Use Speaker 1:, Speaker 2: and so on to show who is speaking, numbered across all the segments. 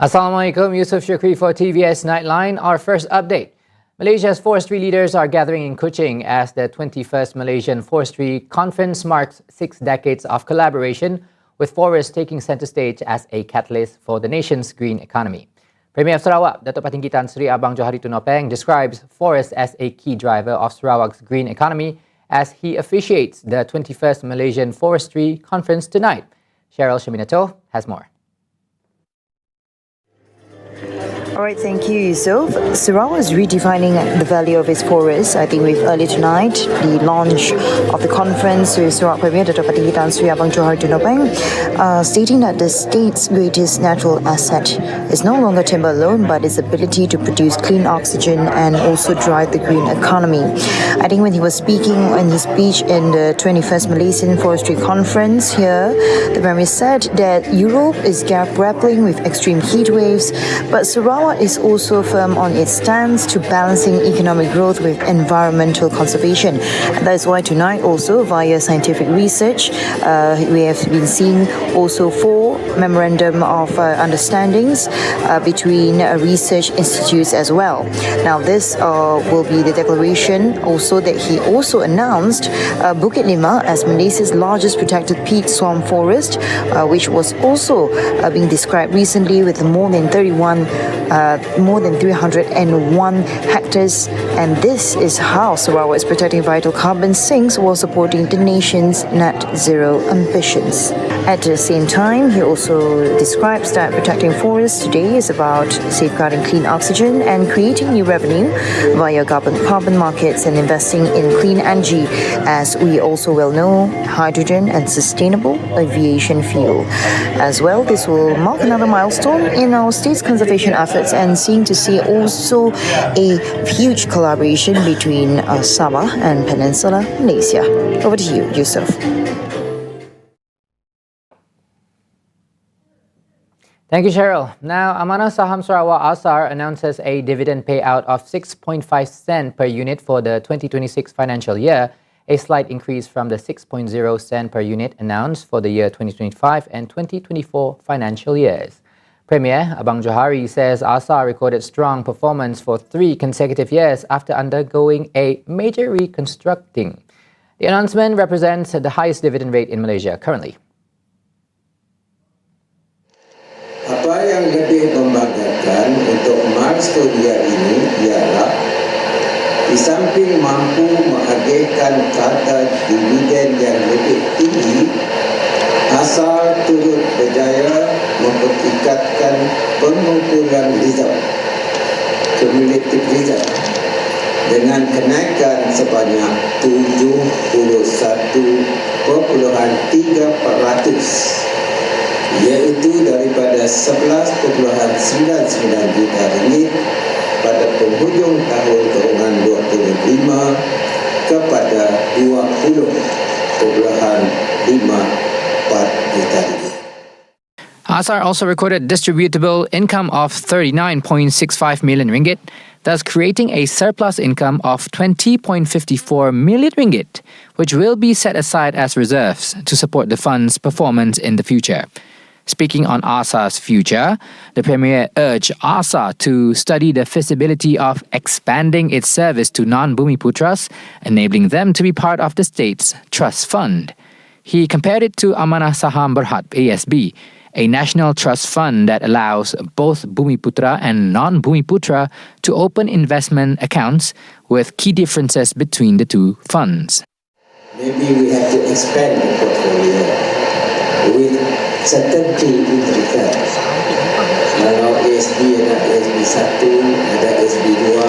Speaker 1: Assalamualaikum, Yusuf Shukri for TVS Nightline. Our first update. Malaysia's forestry leaders are gathering in Kuching as the 21st Malaysian Forestry Conference marks 6 decades of collaboration, with forests taking centre stage as a catalyst for the nation's green economy. Premier of Sarawak, Datuk Patinggi Tan Sri Abang Johari Tunopeng, describes forests as a key driver of Sarawak's green economy as he officiates the 21st Malaysian Forestry Conference tonight. Cheryl Shaminato has more.
Speaker 2: All right, thank you, Yusuf. Sarawak is redefining the value of its forests. I think with early tonight, the launch of the conference with Sarawak Premier Datuk Patinggi Tan Sri Abang Johari Tunopeng, stating that the state's greatest natural asset is no longer timber alone, but its ability to produce clean oxygen and also drive the green economy. I think when he was speaking in his speech in the 21st Malaysian Forestry Conference here, the Premier said that Europe is grappling with extreme heat waves, but Sarawak is also firm on its stance to balancing economic growth with environmental conservation. And that is why tonight also via scientific research, we have been seeing also 4 memorandum of understandings between research institutes as well. Now this will be the declaration also that he also announced Bukit Lima as Malaysia's largest protected peat swamp forest, which was also being described recently with more than 301 hectares, and this is how Sarawak is protecting vital carbon sinks while supporting the nation's net zero ambitions. At the same time, he also describes that protecting forests today is about safeguarding clean oxygen and creating new revenue via carbon markets and investing in clean energy, as we also well know, hydrogen and sustainable aviation fuel. As well, this will mark another milestone in our state's conservation efforts and seem to see also a huge collaboration between Sabah and Peninsular Malaysia. Over to you, Yusuf.
Speaker 1: Thank you, Cheryl. Now, Amanah Saham Sarawak ASSAR announces a dividend payout of 6.5 cent per unit for the 2026 financial year, a slight increase from the 6.0 cent per unit announced for the year 2025 and 2024 financial years. Premier Abang Johari says ASSAR recorded strong performance for 3 consecutive years after undergoing a major reconstructing. The announcement represents the highest dividend rate in Malaysia currently.
Speaker 3: Apa yang lebih membanggakan untuk milestone dia ini ialah di samping mampu menghadirkan kadar dividen yang lebih tinggi, ASSAR turut berjaya mempertingkatkan pengumpulan reserve, cumulative reserve, dengan kenaikan sebanyak 71.3%, iaitu daripada 11.99 juta ringgit pada penghujung tahun kewangan 2025 kepada 20.54 juta ringgit.
Speaker 1: ASSAR also recorded distributable income of 39.65 million ringgit, thus creating a surplus income of 20.54 million ringgit, which will be set aside as reserves to support the fund's performance in the future. Speaking on ASSAR's future, the Premier urged ASSAR to study the feasibility of expanding its service to non-Bumiputras, enabling them to be part of the state's trust fund. He compared it to Amanah Saham Berhad ASB, a national trust fund that allows both Bumiputra and non-Bumiputra to open investment accounts, with key differences between the two funds.
Speaker 3: Maybe we have to expand the portfolio with certainty in return. Kalau ASB ada ASB 1, ada ASB 2,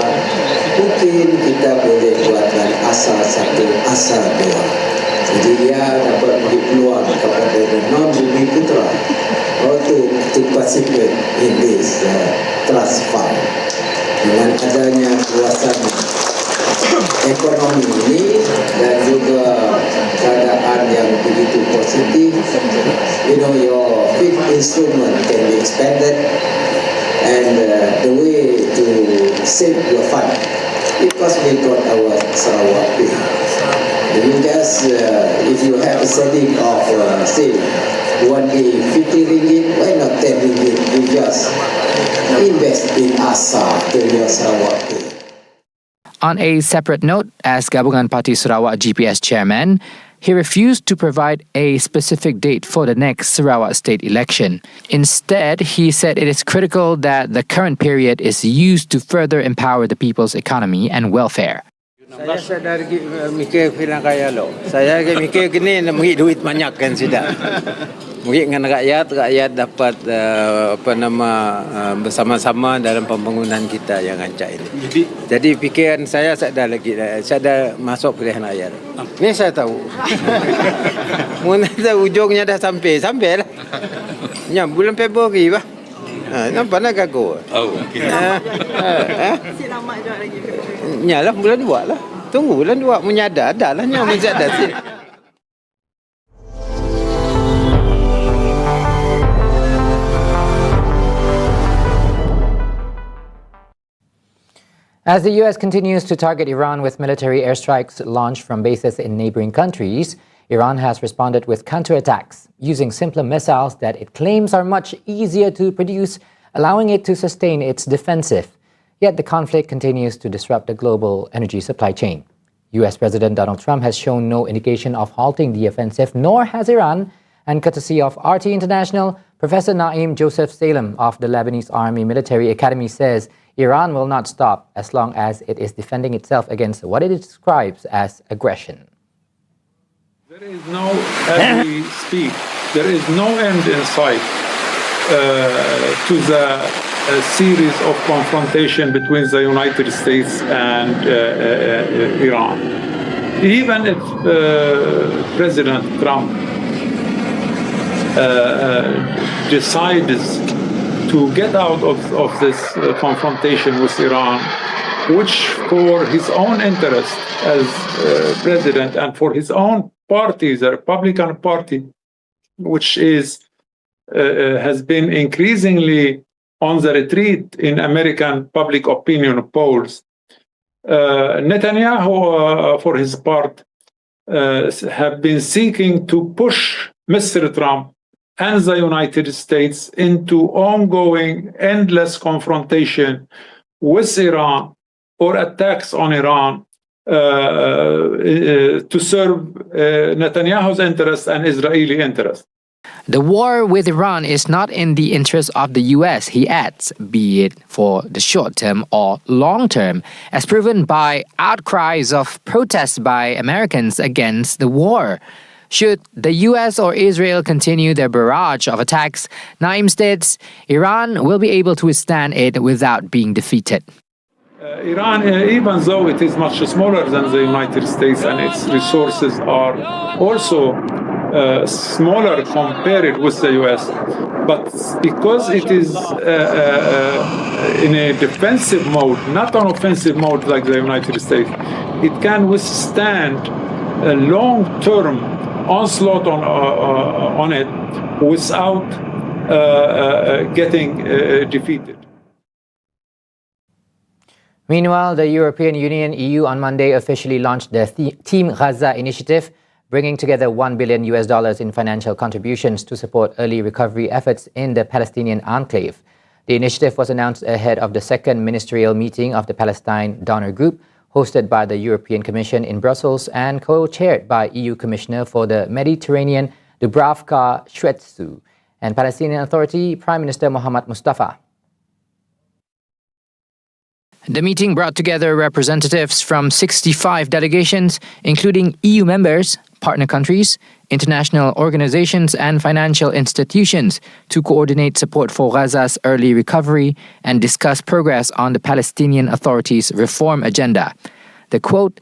Speaker 3: mungkin kita boleh buatkan ASSAR 1, ASSAR 2. Jadi dia dapat beri peluang kepada non-Bumiputra to participate in this trust fund. Dengan adanya kawasan ekonomi ini dan juga keadaan yang begitu positif, your fifth instrument can be expanded, and the way to save your fund, because we got our Sarawak Pay. Because if you have a selling of, say, one day 50 ringgit, why not 10 ringgit? You just invest in ASSAR, TVS Sarawak.
Speaker 1: On a separate note, as Gabungan Parti Sarawak GPS chairman, he refused to provide a specific date for the next Sarawak state election. Instead, he said it is critical that the current period is used to further empower the people's economy and welfare.
Speaker 4: Saya sedar mikir filang kaya lo. Saya mikir gini nak bagi duit banyak kan sudah. Mungkin dengan rakyat dapat bersama-sama dalam pembangunan kita yang rancak ini. Jadi fikiran saya dah masuk pilihan rakyat. Ini saya tahu. Mungkin ujungnya dah sampai lah. Ya, bulan Februari bah. Nampak nak gagal. Nyalah bulan 2 lah. Tunggu bulan 2 menyadar dah lah yang menyadar sih.
Speaker 1: As the US continues to target Iran with military airstrikes launched from bases in neighboring countries, Iran has responded with counterattacks using simpler missiles that it claims are much easier to produce, allowing it to sustain its defensive. Yet the conflict continues to disrupt the global energy supply chain. US President Donald Trump has shown no indication of halting the offensive, nor has Iran, and courtesy of RT International, Professor Naim Joseph Salem of the Lebanese Army Military Academy says Iran will not stop as long as it is defending itself against what it describes as aggression.
Speaker 5: There is no, as we speak, there is no end in sight to the series of confrontation between the United States and Iran. Even if President Trump decides to get out of this confrontation with Iran, which for his own interest as president and for his own party, the Republican Party, which has been increasingly on the retreat in American public opinion polls. Netanyahu, for his part, have been seeking to push Mr. Trump and the United States into ongoing, endless confrontation with Iran or attacks on Iran to serve Netanyahu's interests and Israeli interests.
Speaker 1: The war with Iran is not in the interest of the US, he adds, be it for the short term or long term, as proven by outcries of protests by Americans against the war. Should the US or Israel continue their barrage of attacks, Naim states, Iran will be able to withstand it without being defeated.
Speaker 5: Iran, even though it is much smaller than the United States and its resources are also smaller compared with the US, but because it is in a defensive mode, not an offensive mode like the United States, it can withstand a long-term onslaught on it without getting defeated.
Speaker 1: Meanwhile, the European Union EU on Monday officially launched the Team Gaza initiative, bringing together $1 billion in financial contributions to support early recovery efforts in the Palestinian enclave. The initiative was announced ahead of the second ministerial meeting of the Palestine Donor Group, hosted by the European Commission in Brussels and co-chaired by EU Commissioner for the Mediterranean Dubravka Shvetsu and Palestinian Authority Prime Minister Mohammad Mustafa. The meeting brought together representatives from 65 delegations, including EU members, partner countries, international organizations and financial institutions, to coordinate support for Gaza's early recovery and discuss progress on the Palestinian Authority's reform agenda. The quote,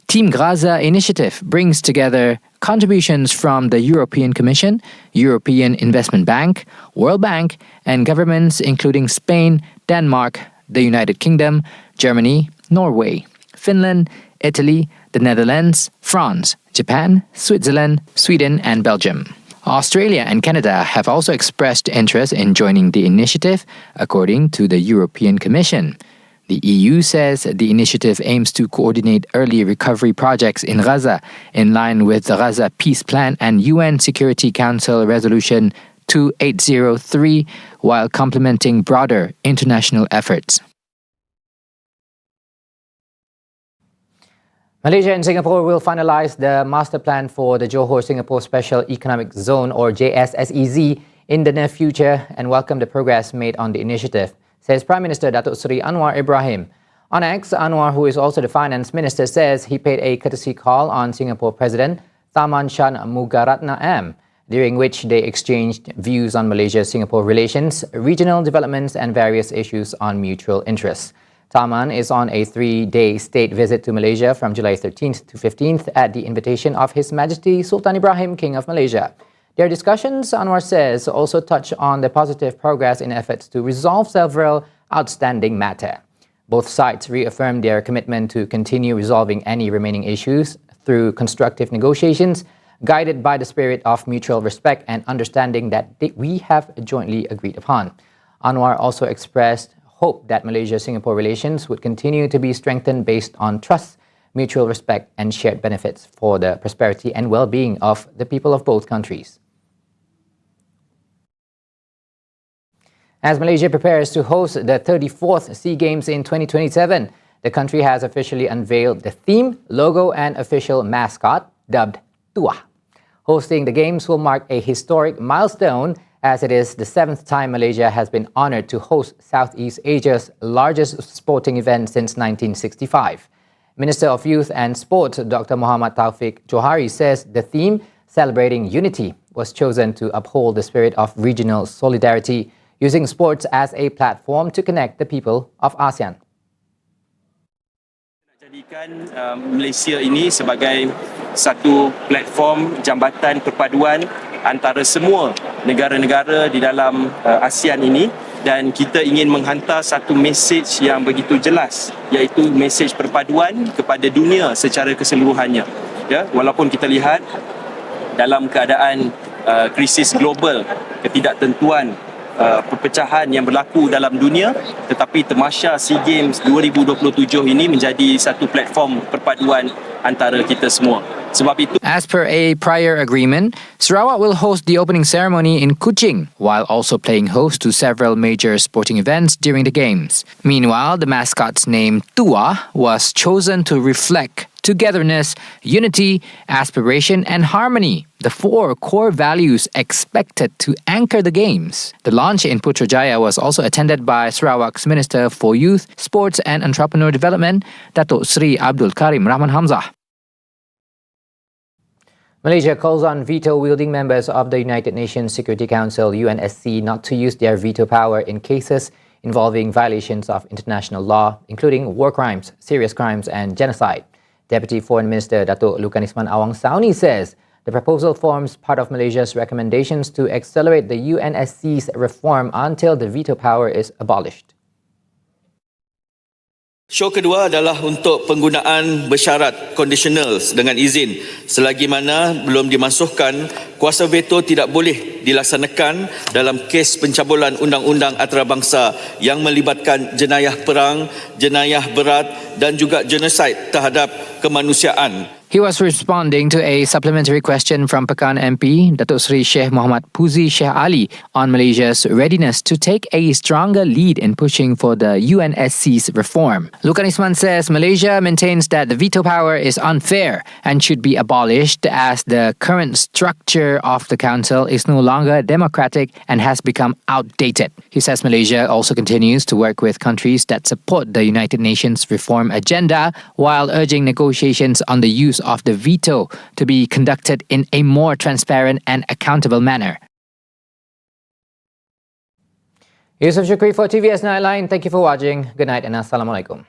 Speaker 1: Team Gaza initiative brings together contributions from the European Commission, European Investment Bank, World Bank, and governments including Spain, Denmark, the United Kingdom, Germany, Norway, Finland, Italy, the Netherlands, France, Japan, Switzerland, Sweden, and Belgium. Australia and Canada have also expressed interest in joining the initiative, according to the European Commission. The EU says the initiative aims to coordinate early recovery projects in Gaza in line with the Gaza Peace Plan and UN Security Council Resolution 2803 while complementing broader international efforts. Malaysia and Singapore will finalize the master plan for the Johor Singapore Special Economic Zone or JSSEZ in the near future and welcome the progress made on the initiative, says Prime Minister Datuk Seri Anwar Ibrahim. On X, Anwar, who is also the Finance Minister, says he paid a courtesy call on Singapore President Tharman Shanmugaratnam, during which they exchanged views on Malaysia-Singapore relations, regional developments and various issues on mutual interests. Tharman is on a 3-day state visit to Malaysia from July 13th to 15th at the invitation of His Majesty Sultan Ibrahim, King of Malaysia. Their discussions, Anwar says, also touch on the positive progress in efforts to resolve several outstanding matters. Both sides reaffirmed their commitment to continue resolving any remaining issues through constructive negotiations, guided by the spirit of mutual respect and understanding that we have jointly agreed upon. Anwar also expressed hope that Malaysia-Singapore relations would continue to be strengthened based on trust, mutual respect and shared benefits for the prosperity and well-being of the people of both countries. As Malaysia prepares to host the 34th SEA Games in 2027, the country has officially unveiled the theme, logo and official mascot, dubbed Tuah. Hosting the Games will mark a historic milestone as it is the 7th time Malaysia has been honoured to host Southeast Asia's largest sporting event since 1965. Minister of Youth and Sport Dr. Muhammad Taufik Johari says the theme, celebrating unity, was chosen to uphold the spirit of regional solidarity, using sports as a platform to connect the people of ASEAN.
Speaker 6: Jadikan Malaysia ini sebagai satu platform jambatan perpaduan antara semua negara-negara di dalam ASEAN ini dan kita ingin menghantar satu mesej yang begitu jelas iaitu mesej perpaduan kepada dunia secara keseluruhannya. Ya, walaupun kita lihat dalam keadaan krisis global, ketidaktentuan, perpecahan yang berlaku dalam dunia, tetapi tamasya SEA Games 2027 ini menjadi satu platform perpaduan antara kita semua. Sebab itu,
Speaker 1: as per a prior agreement, Sarawak will host the opening ceremony in Kuching, while also playing host to several major sporting events during the Games. Meanwhile, the mascot's name Tuah was chosen to reflect togetherness, unity, aspiration, and harmony, the 4 core values expected to anchor the Games. The launch in Putrajaya was also attended by Sarawak's Minister for Youth, Sports and Entrepreneur Development, Datuk Seri Abdul Karim Rahman Hamzah. Malaysia calls on veto-wielding members of the United Nations Security Council UNSC not to use their veto power in cases involving violations of international law, including war crimes, serious crimes and genocide. Deputy Foreign Minister Datuk Lukanisman Awang Sauni says the proposal forms part of Malaysia's recommendations to accelerate the UNSC's reform until the veto power is abolished.
Speaker 7: Show kedua adalah untuk penggunaan bersyarat conditional dengan izin selagi mana belum dimasukkan, kuasa veto tidak boleh dilaksanakan dalam kes pencabulan undang-undang antarabangsa yang melibatkan jenayah perang, jenayah berat dan juga genosid terhadap kemanusiaan.
Speaker 1: He was responding to a supplementary question from Pekan MP Datuk Seri Sheikh Muhammad Puzi Sheikh Ali on Malaysia's readiness to take a stronger lead in pushing for the UNSC's reform. Lukanisman says Malaysia maintains that the veto power is unfair and should be abolished as the current structure of the council is no longer democratic and has become outdated. He says Malaysia also continues to work with countries that support the United Nations reform agenda while urging negotiations on the use of the veto to be conducted in a more transparent and accountable manner. Yusuf Shukri for TVS Nightline. Thank you for watching. Good night and Assalamualaikum.